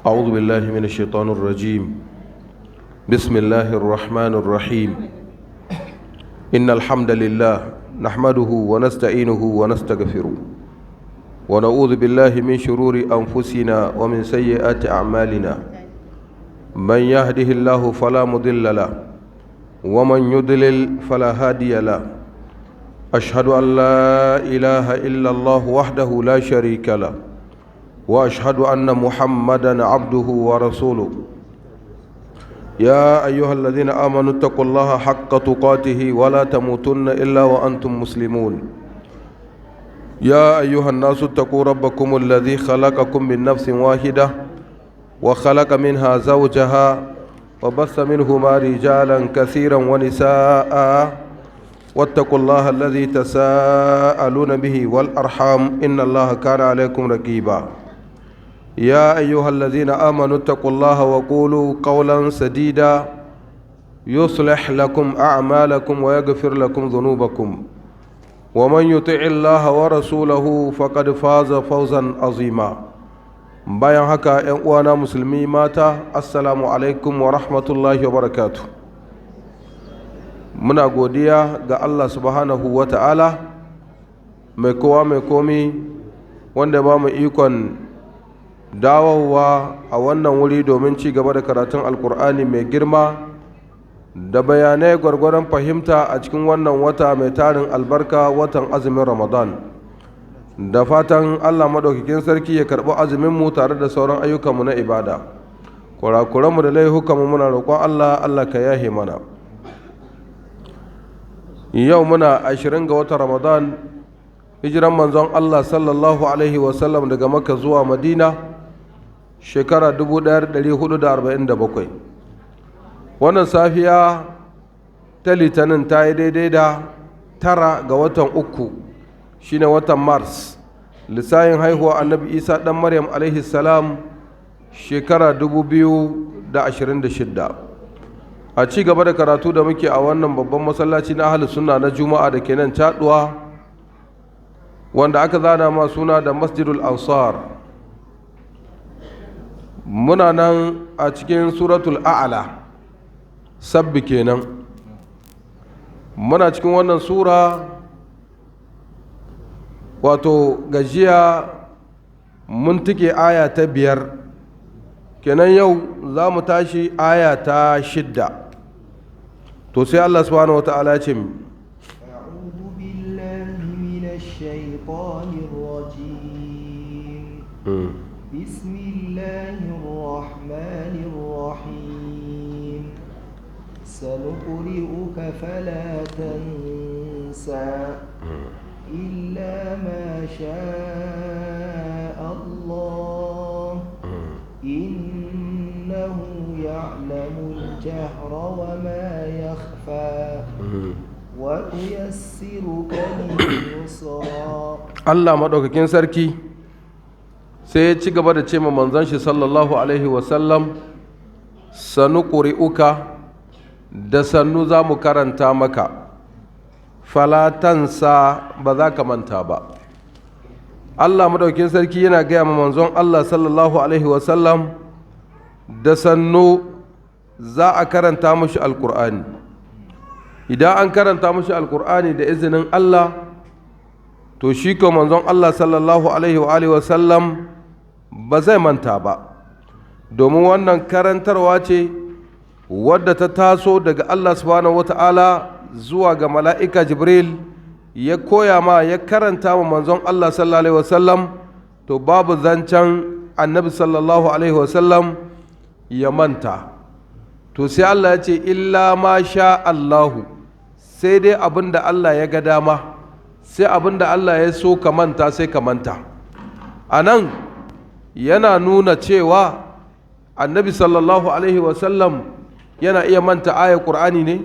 أعوذ بالله من الشيطان الرجيم. بسم الله الرحمن الرحيم. إن الحمد لله نحمده ونستعينه ونستغفره ونعوذ بالله من شرور أنفسنا ومن سيئات أعمالنا. من يهده الله فلا مضل له ومن يضلل فلا هادي له. أشهد أن لا إله إلا الله وحده لا شريك له وأشهد أن محمدا عبده ورسوله. يا أيها الذين آمنوا اتقوا الله حق تقاته ولا تموتن إلا وأنتم مسلمون. يا أيها الناس اتقوا ربكم الذي خلقكم من نفس واحدة وخلق منها زوجها وبث منهما رجالا كثيرا ونساء واتقوا الله الذي تساءلون به والأرحام إن الله كان عليكم رقيبا. يا أيها الذين آمنوا اتقوا الله وقولوا قولا سديدا يصلح لكم أعمالكم ويغفر لكم ذنوبكم ومن يطع الله ورسوله فقد فاز فوزا عظيما. bayan haka ‘yan uwana musulmi mata, assalamu alaikum wa rahmatullahi wa barakatuh. Muna godiya ga Allah subhanahu wa ta'ala mai kowa mai komi wanda ba mu ikon dawowa a wannan wuri domin ci gaba da karatun alkur'ani mai girma da bayanai gwargwaron fahimta a cikin wannan wata mai tarin albarka, watan azumin ramadan. Da fatan Allah maɗaukakin sarki ya karɓi azuminmu tare da sauran ayyukanmu na ibada. Kurakuranmu da laihukanmu muna roƙon Allah ka yahe mana. Yau muna 20 ga watan ramadan, hijiran manzon Allah sallallahu alaihi wasallam daga Makka zuwa Madina shekara 1447. Wannan safiya ta litinin ta yi daidai da 9 ga watan uku shine watan Mars, lissayin haihuwa annabi Isa ɗan Maryam alaihi salam shekara 2026. A ci gaba da karatu da muke a wannan babban masallaci na ahlus sunna na Juma'a da ke nan Caduwa, wanda aka zana ma suna da Masjidul Ansar. Muna nan a cikin suratul A'la, sabbi kenan. Muna cikin wannan sura, wato gajiya mun tike aya ta 5, kenan yau za mu tashi aya ta 6. To sai Allah subhanahu wa ta'ala ce mi بسم الله الرحمن الرحيم سنقرئك فلا تنسى إلا ما شاء الله إنه يعلم الجهر وما يخفى وييسرك لليسرى. Allah maɗaukakin sarki sai ya ci gaba da ce ma manzon shi sallallahu alaihi wasallam, sanu ƙuri'uka, da sannu za mu karanta maka, falatansa ba za ka manta ba. Allah madaukin sarki yana gaya ma manzon Allah sallallahu alaihi wasallam da sannu za a karanta mashi alkur'ani. Idan an karanta mashi alkur'ani da izinin Allah, to shi ko manzon Allah sallallahu alaihi wasallam ba zai manta ba, domin wannan karantarwa ce wadda ta taso daga Allah subhanahu wata'ala zuwa ga mala'ika Jibril, ya koya ma ya karanta ma manzon Allah sallallahu alaihi wasallam. To babu zancen annabi sallallahu alaihi wasallam ya manta. To sai Allah ya ce illa ma sha Allahu, sai dai abin da Allah ya ga dama, sai abin da Allah ya so ka manta sai ka manta. A nan yana nuna cewa annabi sallallahu alaihi wasallam yana iya manta ayar ƙur'ani ne?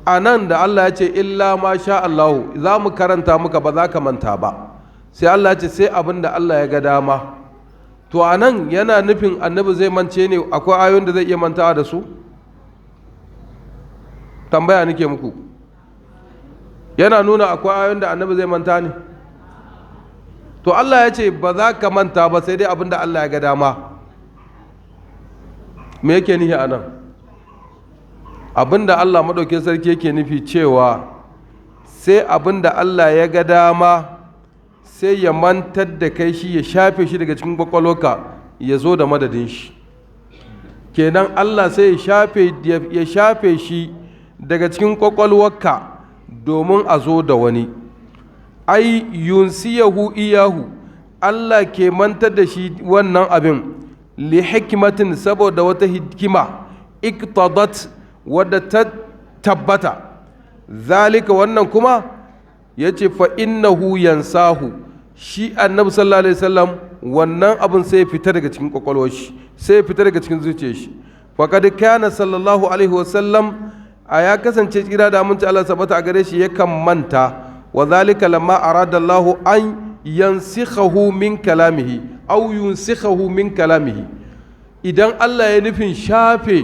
A nan da Allah ya ce illa ma sha Allahu, za mu karanta muka ba za ka manta ba, sai Allah ya ce sai abin da Allah ya ga dama. To a nan yana nufin annabi zai mance ne, akwai ayoyin da zai iya mantawa da su? Tambaya nake muku, yana nuna akwai ayoyin da annabi zai manta ne? to Allah ya ce ba za ka manta ba sai dai abin da Allah ya ga dama. Me yake nihi a nan? Abin da Allah maɗaukin sarki yake nufi cewa sai abin da Allah ya ga dama sai ya mantar da kai shi, ya shafe shi daga cikin kwakwalwarka, ya zo da madadin shi. Kenan Allah sai ya shafe shi daga cikin kwakwalwarka domin a zo da wani. Ai yunsiyahu iyahu, Allah ke mantar da shi wannan abin li hikmatin, saboda wata hikima iktadat, wadda ta tabbata. Zalika, wannan kuma yace fa innahu yansahu, shi annabi sallallahu alaihi wasallam wannan abin sai ya fita daga cikin kwakwalwar shi, sai ya fita daga cikin zuciyar shi. Faqad kana sallallahu alaihi wasallam, a ya kasance kira da aminci Allah sabata a gare shi yakan manta. Wa zalika lamma arada Allah an yansikhahu min kalamihi aw yunsikhahu min kalamihi, idan Allah ya nufin shafe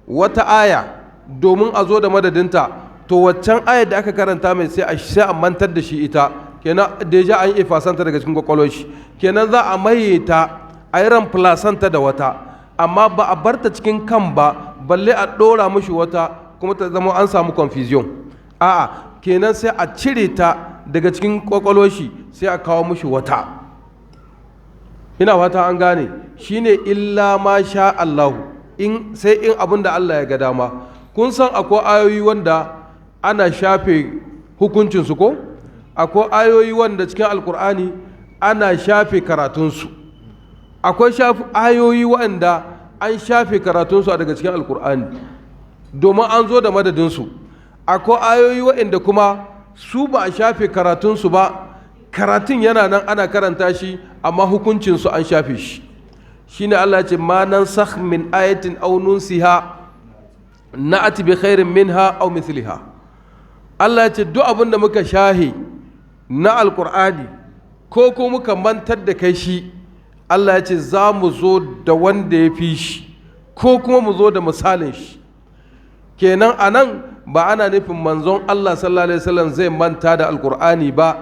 wata aya domin a zo da madadinta, to waccan ayar da aka karanta mai sai a mantar da shi ita, kenan deja an yi ifasanta daga cikin kwakwalwar shi, kenan za a maye ta a yi ramflasanta da wata, amma ba a barta cikin kan ba balle a ɗora mushi wata kuma ta zama an samu confusion. A'a, kenan sai a cire ta daga cikin kwakwalwar shi sai a kawo mushi wata. Ina fata an gane, shine illa ma sha Allahu, sai in abin da Allah ya ga dama. Kun san akwai ayoyi wanda ana shafe hukuncinsu ko? Akwai ayoyi wanda cikin alkur'ani ana shafe karatunsu. Akwai ayoyi wanda an shafe karatunsu a daga cikin alkur'ani domin an zo da madadinsu. Akwai ayoyi wanda kuma su ba a shafe karatunsu ba, karatun yana nan ana karanta shi amma hukuncinsu an shafe shi. Shine Allah ya ce ma nansakh min ayatin aw nunsiha na'ati bi khairin minha aw mithliha. Allah ya ce duk abin da muka shahe na alkur'ani ko muka mantar da kai shi, Allah ya ce za mu zo da wanda ya fi shi ko kuma mu zo da misalin shi. Kenan a nan ba ana nufin manzon Allah sallallahu alaihi wasallam zai manta da alkur'ani ba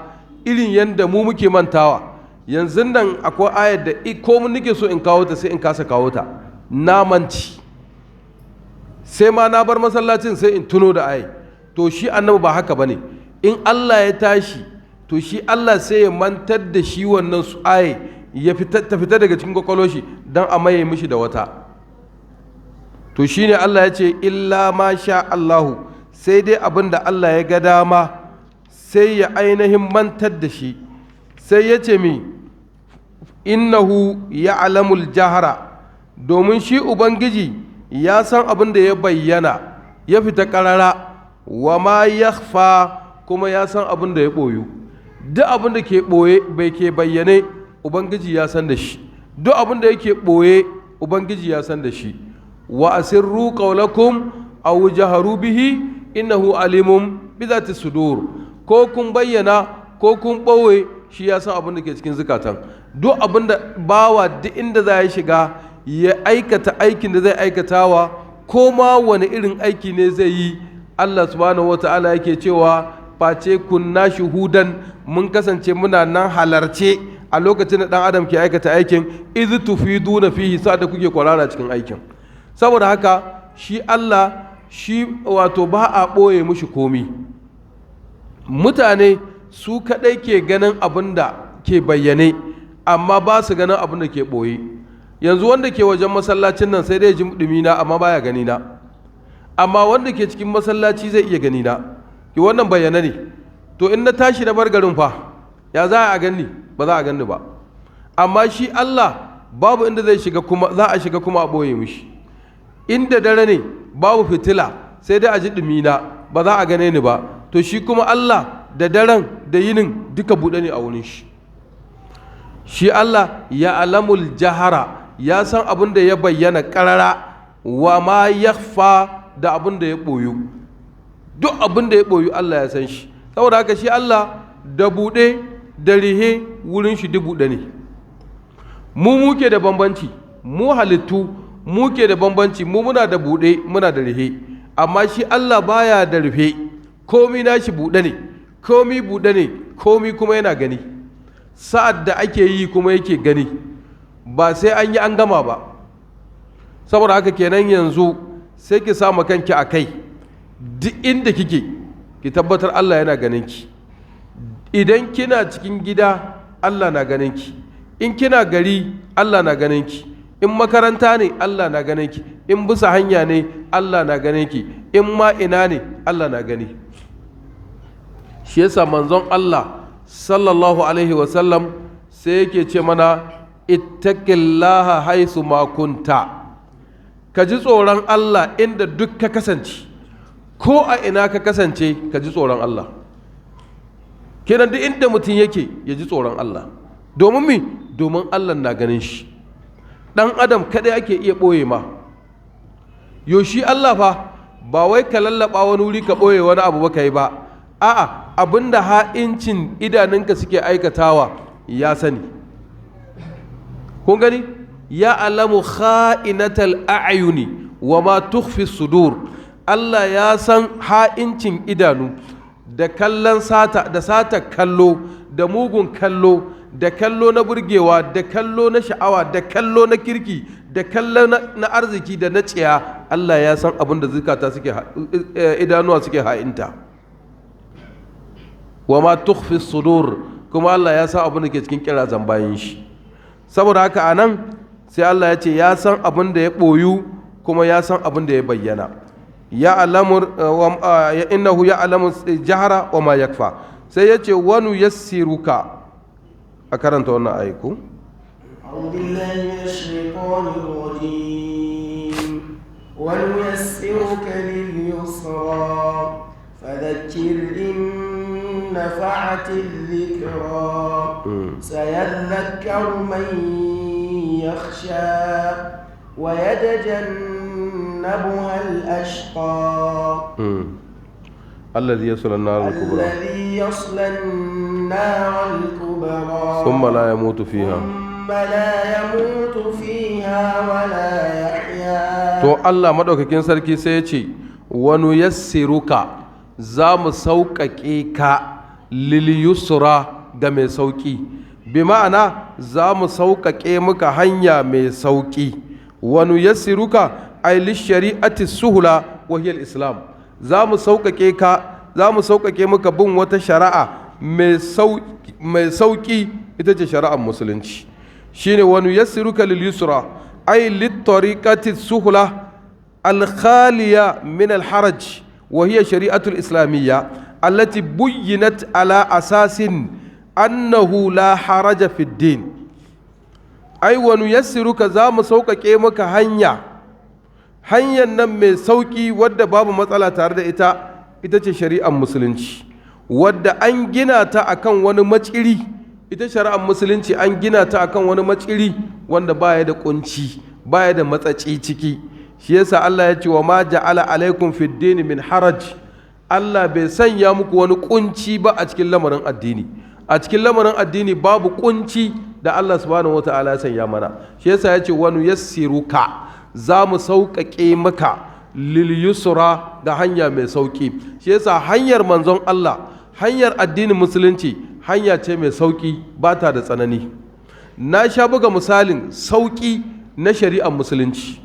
irin yadda mu muke mantawa. Yanzu nan akwai ayar da ko mun nake so in kawo ta sai in kasa kawo ta, na manci, sai ma na bar masallacin sai in tuno da ayar. To shi annabi ba haka bane, in Allah ya tashi to shi Allah sai ya mantar da shi wannan su ayar ya ta fita daga cikin kwakwalwar shi don a maye mishi da wata. To shine Allah ya ce illa ma sha Allahu, sai dai abin da Allah ya ga dama sai ya ainihin mantar da shi. Sai ya ce mi innahu ya'lamul jahara, domin shi ubangiji ya san abin da ya bayyana ya fita karara, wa ma yakhfa, kuma ya san abin da ya boyu. Duk abin da ke boye bai ke bayyane ubangiji ya san da shi, duk abin da yake boye ubangiji ya san da shi. Wa asirru qawlakum aw jaharu bihi innahu alimun bi dhati sudur, ko kun bayyana ko kun ɓoye shi ya san abin da ke cikin zukatan. Duk abin da bawa duk inda za ya shiga ya aikata aikin da zai aikatawa, ko ma wani irin aiki ne zai yi, Allah subhanahu wa ta'ala yake cewa face kunna shuhudan, mun kasance muna nan halarce a lokacin da ɗan adam ke aikata aikin, iz tufiduna fihi, sa da kuke kwarara cikin aikin. Saboda haka shi Allah shi wato ba a ɓoye mushi komi. Mutane su kaɗai ke ganin abin da ke bayyane, amma ba su ganin abin da ke ɓoye. Yanzu wanda ke wajen masallacin nan sai dai ji ɗumina amma baya gani na, amma wanda ke cikin masallaci zai iya gani na, ki wannan bayyana ne. To in na tashi na bar garin fa ya za a gani? Ba za a gani ba. Amma shi Allah babu inda zai shiga kuma za a shiga kuma a ɓoye mishi. Inda dare ne babu fitila sai dai a ji ɗumina, ba za a gane ni ba. To shi kuma Allah da daren da yinin duka buɗe ne a wurin shi. Shi Allah ya alamul jahara, ya san abin da ya bayyana ƙarara, wa ma yakhfa, da abin da ya ɓoyu. Duk abin da ya ɓoyu Allah ya san shi. Saboda haka shi Allah da buɗe da rihe wurin shi duk buɗe ne. Mu muke da bambanci, mu halittu muke da bambanci, mu muna da buɗe muna da rihe, amma shi Allah baya da rufe, komi nashi buɗe ne, komi buɗe ne, komi kuma yana gani. sa'ad da ake yi kuma yake gani, ba sai an yi an gama ba. Saboda haka kenan yanzu sai ki sa kanki a kai, duk inda kike ki tabbatar Allah yana ganin ki. Idan kina cikin gida Allah na ganin ki, in kina gari Allah na ganin ki, in makaranta ne Allah na ganin ki, in bisa hanya ne Allah na ganin ki, in ma ina ne Allah na gani. Shi yasa manzon Allah sallallahu alaihi wasallam sai yake ce mana ittaqillaha haisu ma kunta, ka ji tsoron Allah inda duk ka kasance, ko a ina ka kasance ka ji tsoron Allah. Kenan duk inda mutum yake ya ji tsoron Allah, domin mi? Domin Allah na ganin shi. Ɗan adam kaɗai ake iya ɓoye ma. Yoshi Allah fa ba wai ka lallaɓa wani wuri ka ɓoye wani abu ba ka yi ba, a'a abinda ha'incin idanunka suke aikatawa ya sani. Kun gani? Ya alamu kha'inatal a'yuni wa ma tukhfi sudur. Allah ya san ha'incin idanu da kallon sata, da sata kallo, da mugun kallo, da kallo na burgewa, da kallo na sha'awa, da kallo na kirki, da kallo na arziki da na tsiya. Allah ya san abin da zukata suke idanuwa suke ha'inta. Wa ma tukhfi sudur, kuma Allah ya san abin da ke cikin kirazan bayan shi. Saboda haka anan sai Allah ya ce ya san abin da ya ɓoyu kuma ya san abin da ya bayyana. Ya alamu innahu ya alamu jahara wa ma yakfa. Sai ya ce wanu yassiruka, a karanta wannan aiku. أعوذ بالله من الشيطان الرجيم ونيسرك لليسرى فذكر إن نفعت الذكرى سيذكر من يخشى ويتجنبها الأشقى الذي يصلى النار الكبرى الذي يصلى النار الكبرى ثم لا يموت فيها ولا يحيا. To Allah madaukakin sarki sai ya ce wanu yassiruka, za mu sauƙaƙe ka lil yusra ga mai sauƙi, bi ma'ana za mu sauƙaƙe muka hanya mai sauƙi. Wanu yassiruka ay lishari'ati suhula wa hiya al-islam. Za mu sauƙaƙe ka, za mu sauƙaƙe muka bin wata shari'a mai sauƙi, ita ce shari'ar musulunci. Shine wani yassiruka lil yusra ay lit tariqati suhla al khaliya min al haraj wa hiya shari'atu al islamiyya allati buyyinat ala asasin annahu la haraja fi din. Ai wani yassiruka, za mu sauƙaƙe maka hanyar nan mai sauƙi wadda babu matsala tare da ita ce shari'ar musulunci, wadda an gina ta akan wani maciri. Ita shari'ar musulunci an gina ta akan wani maciri wanda baya da kunci, baya da matsaci ciki. Shi yasa Allah ya ce wa ma ja'ala alaikum fid din min haraj. Allah bai sanya muku wani kunci ba a cikin lamarin addini. A cikin lamarin addini babu kunci da Allah subhanahu wataala ya sanya mana. Shi yasa ya ce wani yassiruka, za mu sauƙaƙe maka lil yusra da hanya mai sauƙi. Shi yasa hanyar manzon Allah, hanyar addinin musulunci hanya ce mai sauƙi, ba ta da tsanani. Na sha buga misalin sauƙi na shari'ar musulunci,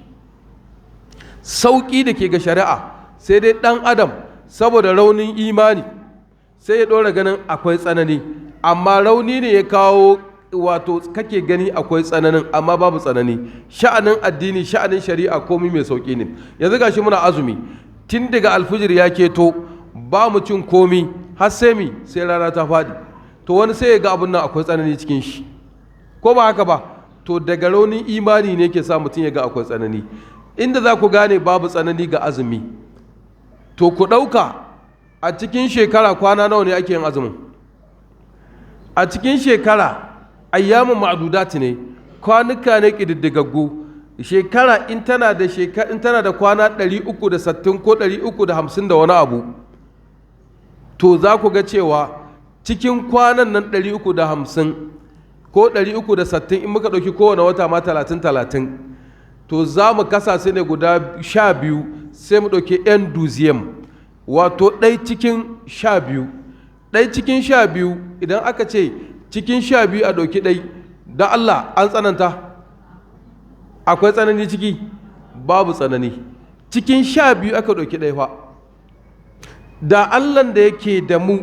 sauƙi da ke ga shari'a, sai dai ɗan adam saboda raunin imani sai ya ɗora ganin akwai tsanani, amma rauni ne ya kawo wato kake gani akwai tsananin, amma babu tsanani. Sha'anin addini, sha'anin shari'a komai mai sauƙi ne. Yanzu gashi muna azumi, tun daga alfijir ya keto ba mu cin komi har sai sai rana ta faɗi. To wani sai ya ga abin nan akwai tsanani cikin shi, ko ba haka ba? To daga raunin imani ne ke sa mutum ya ga akwai tsanani. Inda za ku gane babu tsanani ga azumi, to ku ɗauka a cikin shekara kwana nawa ne ake yin azumin? A cikin shekara ayyamin ma'adudat ne, kwanuka ne ƙididdigaggu. Shekara in tana da kwana 360 ko 350 da wani abu, to za ku ga cewa cikin kwanan nan 350 ko 360 in muka ɗauki kowane wata ma 30-30, to za mu kasa su ne guda 12, sai mu ɗauki 'yan duziyam, wato ɗai cikin 12. Ɗai cikin 12 idan aka ce cikin 12 a ɗauki ɗai da Allah an tsananta akwai tsanani ciki babu tsanani cikin 12 aka ɗauki ɗai fa da Allah da yake da mu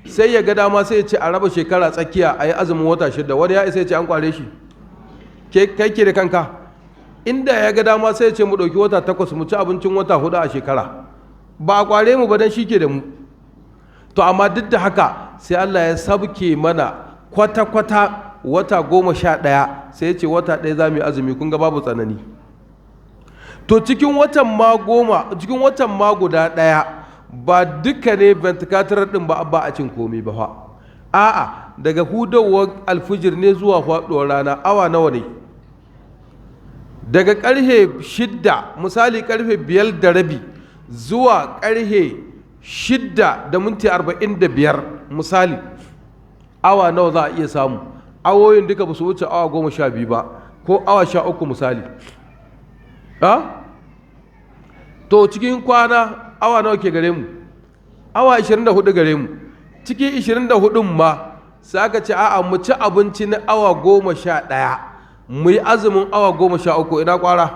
sai ya ga dama sai ya ce a raba shekara tsakiya a yi azumin wata 6 wani ya isa ya ce an kware shi kai ke da kanka inda ya ga dama sai ya ce mu ɗauki wata 8 mu ci abincin wata 4 a shekara ba a kware mu ba dan shi ke da mu to amma duk da haka sai Allah ya sabke mana kwata-kwata wata 11 sai ya ce wata 1 za mu yi azumi kun ga babu tsanani to cikin watan ma guda ɗaya ba duka ne ventikatarar ɗin ba a cin komi ba fa a'a daga hudawar alfijir ne zuwa faɗuwar rana awa nawa ne daga ƙarfe 6 misali ƙarfe 5:30 zuwa ƙarfe 6:45 misali awa nawa za a iya samu awoyin duka ba su wuce awa 12 ba ko awa 13 misali to cikin kwana awa nawa ke gare mu awa 24 gare mu cikin 24 ma sai aka ce a'a mu ci abinci na awa 11 mu yi azumin awa 13 ina kwara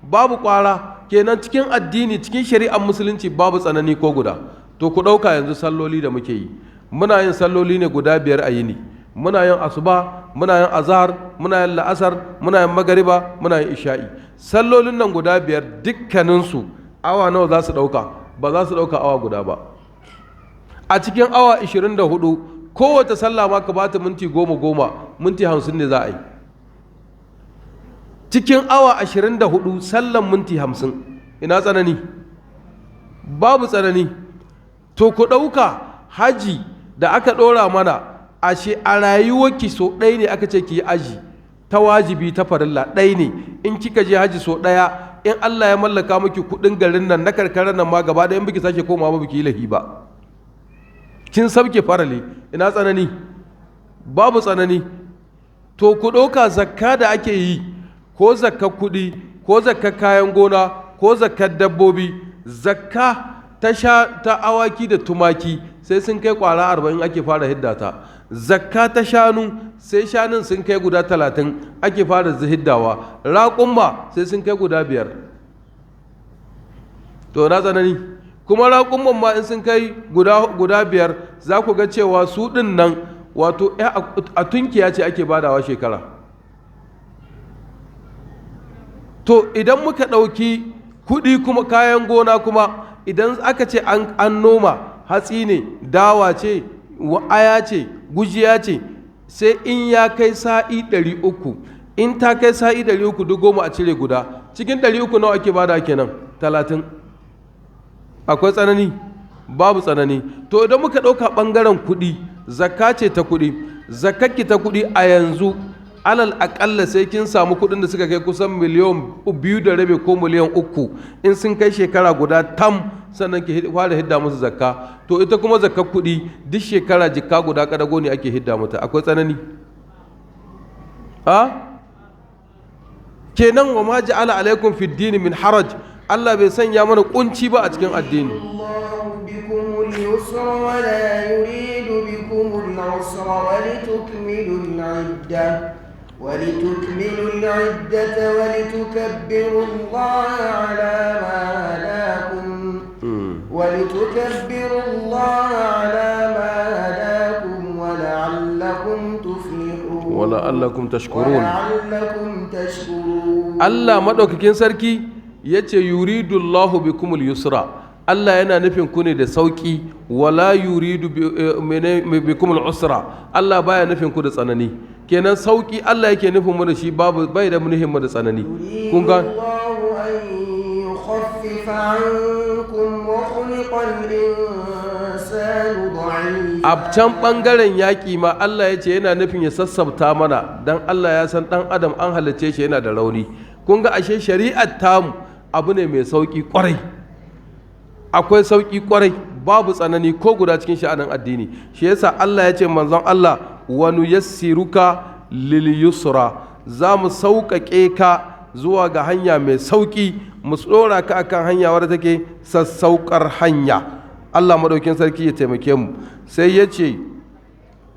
babu kwara kenan cikin addini cikin shari'ar musulunci babu tsanani ko guda to ku ɗauka yanzu salloli da muke yi muna yin salloli ne guda 5 a yini muna yin asuba muna yin azhar muna yin la'asar muna yin magariba muna yin isha'i sallolin nan guda 5 dukkaninsu awa nawa za su ɗauka ba za su ɗauka awa guda ba a cikin awa 24 kowace sallah ma ka bata minti 10 minti 50 ne za a yi cikin awa 24 sallan minti 50 ina tsanani babu tsanani to ku ɗauka haji da aka ɗora mana ashe a rayuwarki so ɗaya ne aka ce ki yi aji ta wajibi ta farilla ɗaya ne in kika je haji so ɗaya in Allah ya mallaka miki kuɗin garin nan na karkarar nan ma gaba ɗaya in biki sake komawa ba biki yi lahi ba kin sabke farale ina tsanani babu tsanani to ku ɗauka zakka da ake yi ko zakkar kuɗi ko zakkar kayan gona ko zakkar dabbobi zakka ta awaki da tumaki sai sun kai kwara 40 ake fara hidda ta zakka ta shanu sai shanun sun kai guda 30 ake fara hiddawa raƙumma sai sun kai guda 5 to na tsanani kuma raƙumman ma in sun kai guda 5 za ku ga cewa su ɗin nan wato a tunkiya ce ake badawa shekara to idan muka ɗauki kuɗi kuma kayan gona kuma idan aka ce an noma hatsi ne dawa ce aya ce gujiya ce sai in ya kai sa'i 300 in ta kai sa'i 300 duk 10 a cire guda cikin 300 nawa ake bada kenan 30 akwai tsanani babu tsanani to idan muka ɗauka ɓangaren kuɗi zakka ce ta kuɗi zakkaki ta kuɗi a yanzu alal aƙalla sai kin samu kuɗin da suka kai kusan miliyan 2.5 ko miliyan 3 in sun kai shekara guda tam sannan ki fara hidda musu zakka to ita kuma zakkar kuɗi duk shekara jikka guda ƙadago ne ake hidda mata akwai tsanani kenan wa ma ja'ala alaikum fid dini min haraj Allah bai sanya mana kunci ba a cikin addini ولتكملوا العدة ولتكبروا الله على ما هداكم ولعلكم تفلحون ولعلكم تشكرون الله مدوكين سركي yace yuridullahu bikumul yusra Allah yana nufin ku ne da sauki wala yuridu bikumul usra Allah baya nufin ku da tsanani kenan sauki Allah yake nufin mu da shi babu bai da nufin mu da tsanani kun ga a can bangaren yaƙi ma Allah ya ce yana nufin ya sassabta mana dan Allah ya san dan adam an halicce shi yana da rauni kun ga ashe shari'ar tamu abu ne mai sauƙi ƙwarai akwai sauƙi ƙwarai babu tsanani ko guda cikin sha'anin addini shi yasa Allah ya ce manzon Allah wa nuyassiruka lil yusra za mu sauƙaƙe ka zuwa ga hanya mai sauƙi mu tsora ka akan hanya wadda take sassauƙar hanya Allah madaukin sarki ya taimake mu sai ya ce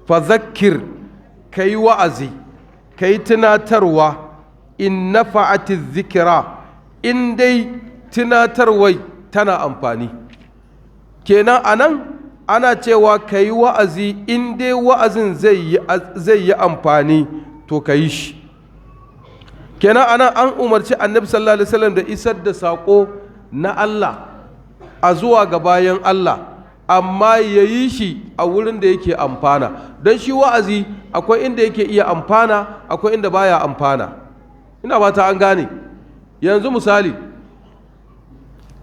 fazakir ka yi wa'azi ka yi tunatarwa in nafa'ati zikira in dai tunatarwai tana amfani. Kenan anan ana cewa ka yi wa'azi in dai wa'azin zai yi amfani to ka yi shi. Kenan anan an umarci annabi sallallahu alaihi wasallam da isar da saƙo na Allah a zuwa ga bayan Allah, amma ya yi shi a wurin da yake amfana, don shi wa'azi akwai inda yake iya amfana akwai inda baya amfana. Ina ba ta an gane. Yanzu misali,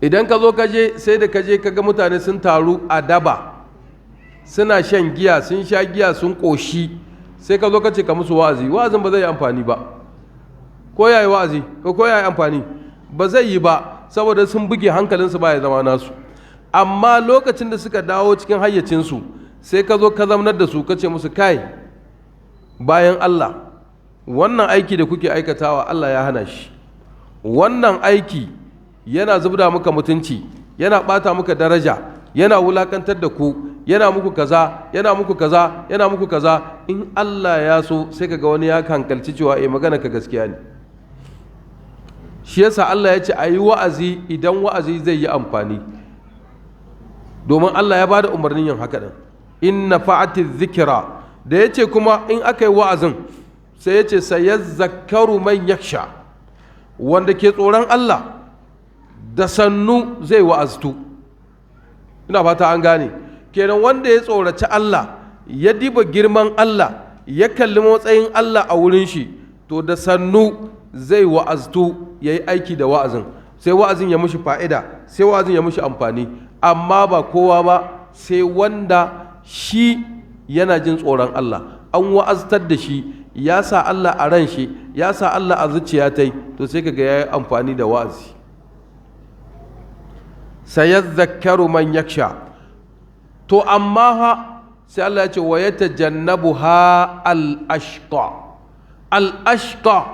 idan ka zo kaje sai da kaje kaga mutane sun taru a daba suna shan giya, sun sha giya sun ƙoshi, sai ka zo ka ce ka musu wa'azi, wa'azin ba zai yi amfani ba. Ko ya yi wa'azi ko ya yi amfani ba zai yi ba, saboda sun buge hankalinsu ba ya zama nasu. Amma lokacin da suka dawo cikin hayyacinsu sai ka zo ka zamanar da su ka ce musu kai bayan Allah, wannan aiki da kuke aikatawa Allah ya hana shi, wannan aiki yana zubda muka mutunci, yana ɓata muka daraja, yana wulakantar da ku, yana muku kaza, yana muku kaza, yana muku kaza. In Allah ya so sai kaga wani ya hankalci cewa magana ka gaskiya ne. Shi yasa Allah ya ce a yi wa'azi idan wa'azi zai yi amfani, domin Allah ya ba da umarnin yin haka ɗin. In nafa'ati zikira, da ya ce kuma in aka yi wa'azin sai ya ce sayazzakaru man yaksha, wanda ke tsoron Allah da sannu zai wa'aztu. Ina fata an gane. Kenan wanda ya tsoraci Allah, ya diba girman Allah, ya kalli matsayin Allah a wurin shi, to da sannu zai wa'aztu, ya yi aiki da wa'azin, sai wa'azin ya mushi fa'ida, sai wa'azin ya mushi amfani. Amma ba kowa ba, sai wanda shi yana jin tsoron Allah, an wa'aztar da shi, ya sa Allah a ran shi, ya sa Allah a zuciya ta yi, to sai kaga ya yi amfani da wa'azi. Sayazzakaru man yaksha. To amma ha sai Allah ya ce wa yatajannabuha al-ashqa. Al-ashqa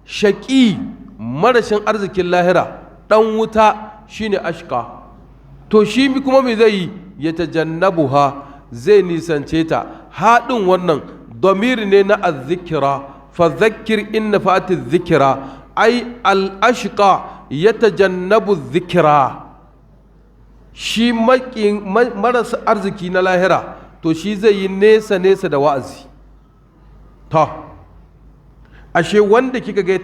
shaqi, marashin arzikin lahira, dan wuta shine ashqa. To shi kuma me zai yi? Yatajannabuha, zai nisance ta. Haɗin wannan domiri ne na azzikira, fa zakkir in nafa'ati zikira, ai al-ashqa yatajannabu zikira. Shi marasa arziki na lahira, to shi zai yi nesa da wa'azi. Ta ashe wanda kika ga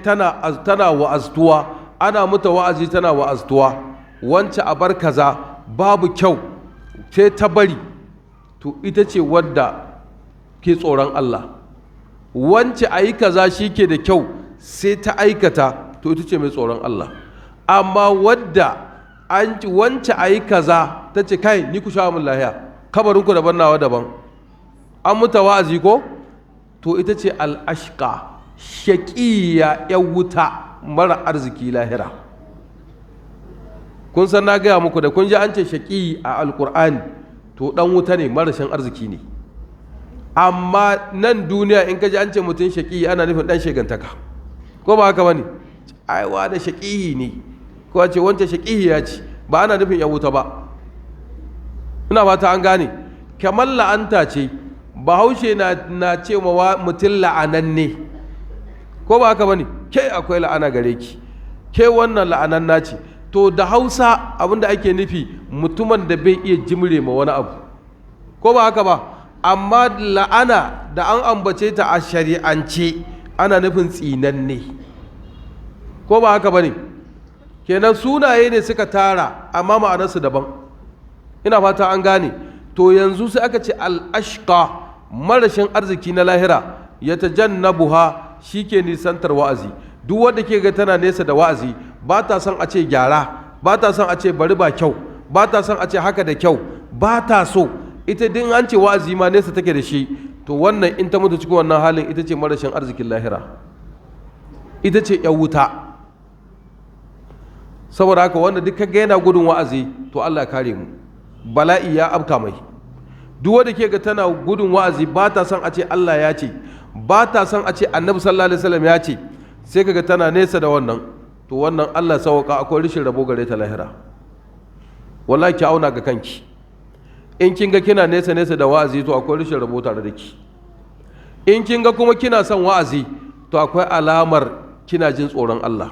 tana wa'aztuwa, ana mata wa'azi tana wa'aztuwa, wance a bar kaza babu kyau sai ta bari, to ita ce wadda ke tsoron Allah. Wance a yi kaza shi ke da kyau sai ta aikata, to ita ce mai tsoron Allah. Amma wadda wance a yi kaza ta ce kai ni ku sha mun lahiya, kabarinku daban nawa daban, an muta wa'azi ko, to ita ce al'ashqa, shaƙiya ya wuta, mara arziki lahira. Kun san na gaya muku da kun ji an ce shaƙi a alƙur'ani, to ɗan wuta ne, marashin arziki ne. Amma nan duniya in ka ji an ce mutum shaƙi ana nufin ɗan shegantaka, ko ba haka ba ne? Aiwa da shaƙi ne, ko a ce wancan shaƙihiya ce, ba ana nufin ya wuta ba. Ina ba ta an gane. Kamar la'anta ce, bahaushe na ce ma mutum la'ananne, ko ba haka ba ne? Ke akwai la'ana gare ki, ke wannan la'ananna ce. To da Hausa abinda ake nufi mutumin da bai iya jimre ma wani abu, ko ba haka ba? Amma la'ana da an ambace ta a shari'ance ana nufin tsinanne, ko ba haka ba ne? Kenan sunaye ne suka tara amma ma'anarsu daban. Ina fata an gane. To yanzu sai aka ce al'ashqa, marashin arziki na lahira, ya tajannabuha, shi ke nisantar wa'azi. Duk wanda ke ga tana nesa da wa'azi, ba ta son a ce gyara, ba ta son a ce bari ba kyau, ba ta son a ce haka da kyau, ba ta so. Ita din an ce wa'azi ma nesa take da shi, to wannan in ta mutu cikin wannan halin ita ce marashin arzikin lahira, ita ce ‘yan wuta. Saboda haka wanda duk kaga yana gudun wa'azi, to Allah ya kare mu, bala'i ya afka mai. Duk wanda ke ga tana gudun wa'azi, ba ta son a ce Allah ya ce, ba ta son a ce Annabi sallallahu alaihi wasallam ya ce, sai kaga tana nesa da wannan, to wannan Allah sauka akwai rishin rabo gare ta lahira. Wallahi ki auna ga kanki. in kin ga kina nesa nesa da wa'azi to akwai rashin rabo tare da ki. In kin ga kuma kina son wa'azi to akwai alamar kina jin tsoron Allah.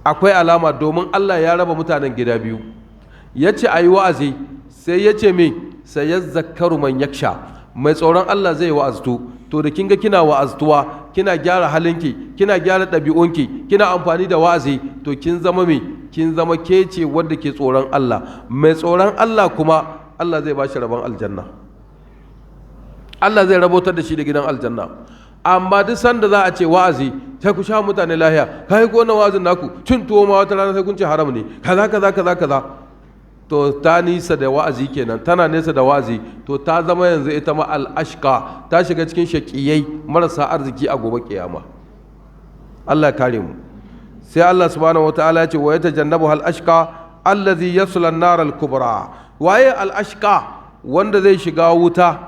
Akwai alama, domin Allah ya raba mutanen gida biyu, ya ce a yi wa'azi, sai ya ce me sai ya zakaru man yaksha, mai tsoron Allah zai wa'aztu. To da kin ga kina wa'aztuwa, kina gyara halinki, kina gyara ɗabi'unki, kina amfani da wa'azi, to kin zama me kin zama ke ce wanda ke tsoron Allah. Mai tsoron Allah kuma Allah zai ba shi rabon aljanna, Allah zai rabotar da shi da gidan aljanna. Amma duk sanda za a ce wa'azi sai ku sha mutane lahiya, kai ko wannan wa'azin naku cin tuwo ma wata rana sai kun ce haram ne, kaza kaza kaza kaza, to ta nisa da wa'azi kenan, tana nesa da wa'azi, to ta zama yanzu ita ma al'ashqa, ta shiga cikin shaqiyai marasa arziki a gobe kiyama. Allah ya kare mu. Sai Allah subhanahu wataala ya ce wa yatajannabu al-ashqa allazi yasla an-nar al-kubra. Waye al-ashqa? Wanda zai shiga wuta,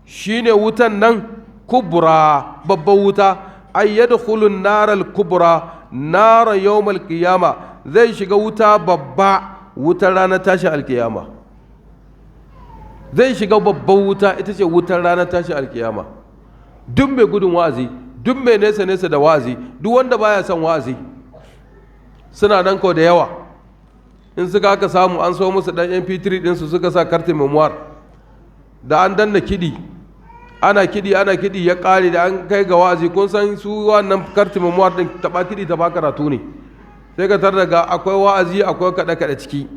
shine wutan nan kubra, babban wuta. Ay yadkhulu an-nar al-kubra, nar yawm al-qiyama, zai shiga wuta babba, wutar ranar tashin alkiyama. Zai shiga babban wuta, ita ce wutar ranar tashin alkiyama. Duk mai gudun wa'azi, duk mai nesa nesa da wa'azi, duk wanda baya son wa'azi, suna nan ko da yawa. In suka aka samu an so musu dan mp3 ɗinsu suka sa kartin memoir, da an danna kiɗi, ana kiɗi ya ƙare, da an kai ga wa'azi, kun san su wannan kartin memoir ɗin taɓa kiɗi taɓa karatu ne, sai ka tar daga akwai wa'azi akwai kaɗe-kaɗe ciki,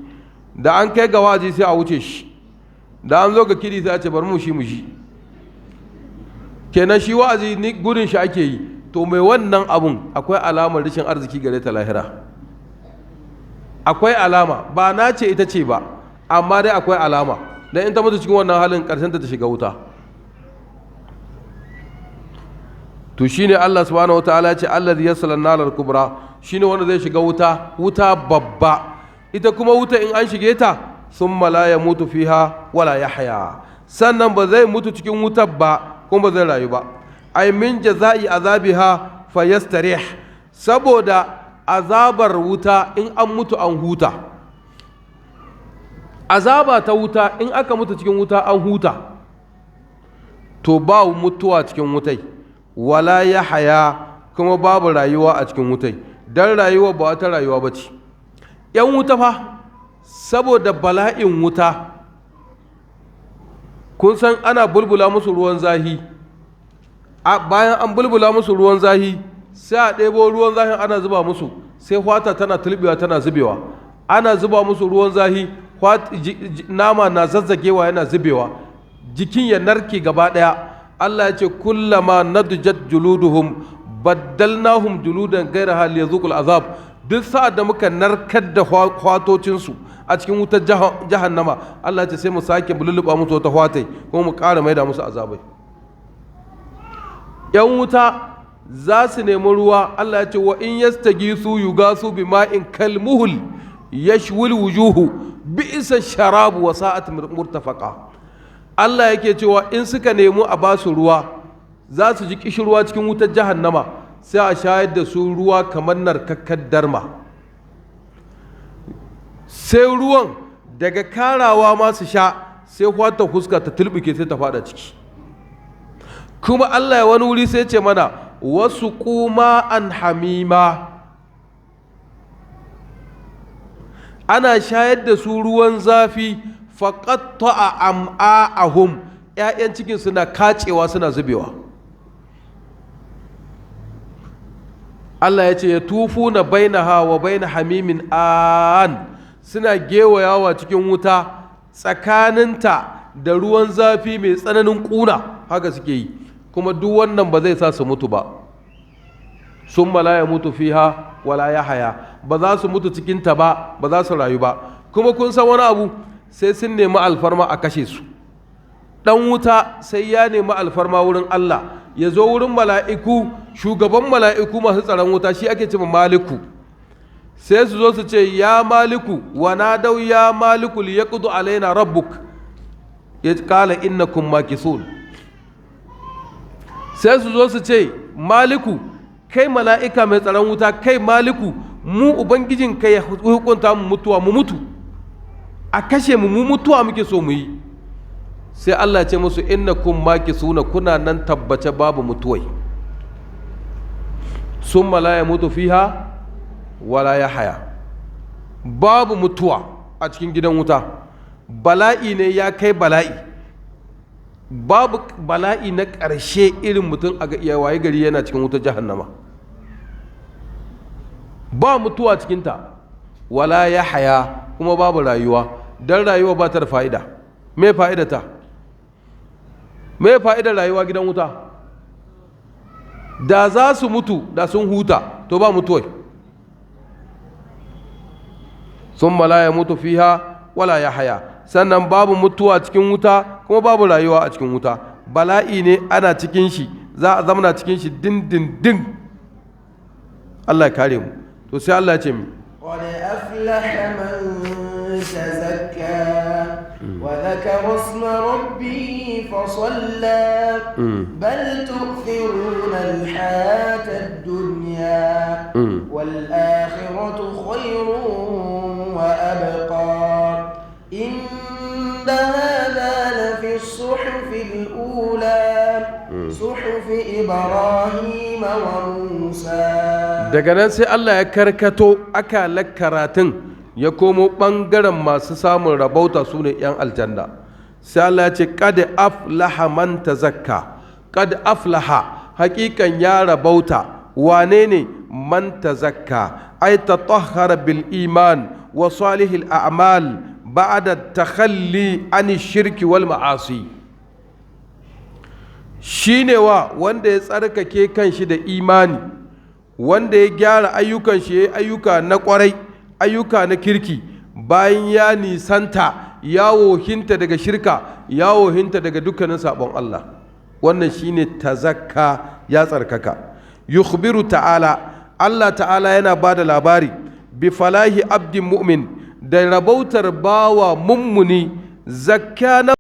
da an kai ga wa'azi sai a wuce shi, da an zo ga kiɗi sai a ce bari mu shi. Kenan shi wa'azi ni gudun shi ake yi. To mai wannan abun akwai alamar rashin arziki gare ta lahira, akwai alama, ba na ce ita ce ba, amma dai akwai alama, dan in ta mutu cikin wannan halin ƙarshen ta shiga wuta. To shine Allah subhanahu wataala ya ce allazi yasla an-nar al-kubra, shine wanda zai shiga wuta babba. Ita kuma wuta in an shige ta, summa la yamutu fiha wala yahya, sannan ba zai mutu cikin wutar ba kuma ba zai rayu ba. Ay min jaza'i azabiha fayastarih, saboda azabar wuta in an mutu an huta. Azaba ta wuta in aka mutu cikin wuta an huta, to ba mutuwa cikin wutai, wala yahya, kuma babu rayuwa a cikin wutai, dan rayuwa ba wata rayuwa ba ce. ‘Yan wuta fa, saboda bala'in wuta, kun san ana bulbula musu ruwan zahi, bayan an bulbula musu ruwan zahi sai a ɗebo ruwan zahin ana zuba musu, sai hwata tana tulbewa tana zubewa, ana zuba musu ruwan zahi, nama na zazzagewa yana zubewa, jikin ya narke gaba ɗaya. Allah ya ce kullama nadjat juluduhum baddalnahum juludan ghayraha liyazuqul azab. Duk sa'ad da muka narkar da hwatocinsu a cikin wutar jahannama, Allah ya ce sai mu sake bululuba musu wata hwatai kuma mu ƙara maida musu azabai. ‘Yan wuta za su nemi ruwa, Allah ya ce wa in yastagisu yugasu bima'in kalmuhul yashwil wujuhu bi'sa sharabu wa sa'at murtafaqa. Allah yake cewa in suka nemi a basu ruwa, za su ji kishirwa cikin wutar jahannama, sai a shayar da su ruwa kamar narkakkar darma, sai ruwan daga karawa ma su sha, sai wata fuska ta tulbuke sai ta fada ciki. Kuma Allah ya wani wuri sai ce mana wasu kuma an hamima, ana shayar da su ruwan zafi, faƙatta a am'a'ahum, ‘ya'yan cikin suna kacewa suna zubewa. Allah ya ce ya tufu na bainaha wa baina hamimin an, suna gewayawa cikin wuta tsakaninta da ruwan zafi mai tsananin ƙuna, haka suke yi. Kuma duk wannan ba zai sa su mutu ba. Sun la ya mutu fiha wala ya haya, ba za su mutu cikinta ba, ba za su rayu ba. Kuma kun san wani abu, sai sun nemi alfarma a kashe su. Ɗan wuta sai ya nemi alfarma wurin Allah, ya zo wurin mala'iku, shugaban mala'iku masu tsaron wuta, shi ake cewa maliku. Sai su zo su ce ya maliku, wa nadau ya maliku li yaqdu alaina rabbuk, ya kala innakum makisun. Sai su zo su ce maliku, kai mala'ika mai tsaron wuta, kai maliku, mu ubangijin kai ya hukunta mu mutuwa mu mutu. a kashe mu mutuwa muke so mu yi. Sai Allah ce musu innakum makisuna, kuna nan tabbace babu mutuwai. Summa la yamutu fiha wala yahya, babu mutuwa a cikin gidan wuta. Bala'i ne ya kai bala'i, babu bala'i na ƙarshe irin mutum a ga waye gari yana cikin wutar jahannama. Ba mutuwa cikinta, wala yahya, kuma babu rayuwa, don rayuwa ba ta da fa'ida. Me fa'idata? Me fa'idar rayuwa gidan wuta? Da za su mutu da sun huta, to ba mutuwai. Sun la ya mutu fiha wala ya haya, sannan babu mutuwa cikin wuta kuma babu rayuwa a cikin wuta. Bala'i ne ana cikin shi, za a zamana cikin shi dindindin. Allah ya kare mu. To sai Allah ya ce mi قد أفلح من تزكى وذكر اسم ربه فصلى بل تؤثرون الحياة الدنيا والآخرة خير وأبقى إن هذا لفي الصحف الأولى صحف إبراهيم وموسى. daga nan sai Allah ya karkato akalar karatun ya komo ɓangaren masu samun rabauta su ne 'yan aljanna. Sai Allah ya ce kad aflaha man tazakka, kad aflaha, hakikan ya rabauta. Wane ne man tazakka? Ai tatahhara bil iman wa salihil a'mal ba'da takhalli ani shirki wal ma'asi. Shine wanda ya tsarkake kanshi da imani, wanda ya gyara ayyukan shi, ya ayyuka na kwarai, ayyuka na kirki, bayan ya nisanta, ya wohinta daga shirka, ya wohinta daga dukkanin sabon Allah. Wannan shine tazakka, ya tsarkaka. Yukhbiru ta'ala, Allah ta'ala yana ba da labari bi falahi abdin mu'min, da rabautar bawa mummuni zakka na